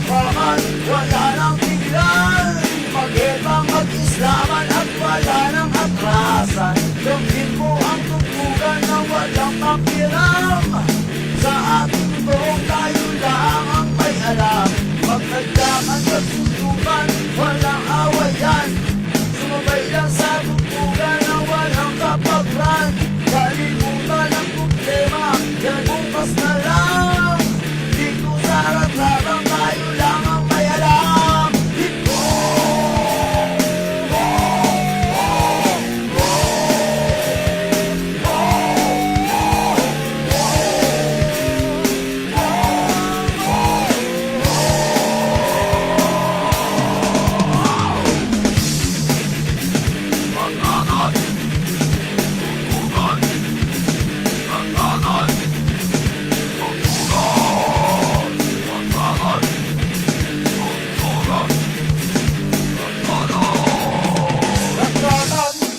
Rakwaman, wala nang tiglan. Mag-ibang mag-islaman at wala nang atrasan. Gawin mo ang tugtugan na walang makiram. Sa ating buong tayo lang ang may alam. Magkagdaman sa tugtugan, walang awayan. Sumabay lang sa tugtugan na walang kapagran. Kalimutan ang problema, yan bukas na lang. Dito sa harap-harap tayo lang ang may alam. Dito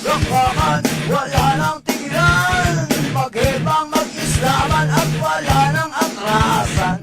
Rakwaman, wala nang tiglan. Mag-ibang mag-islaman at wala nang atrasan.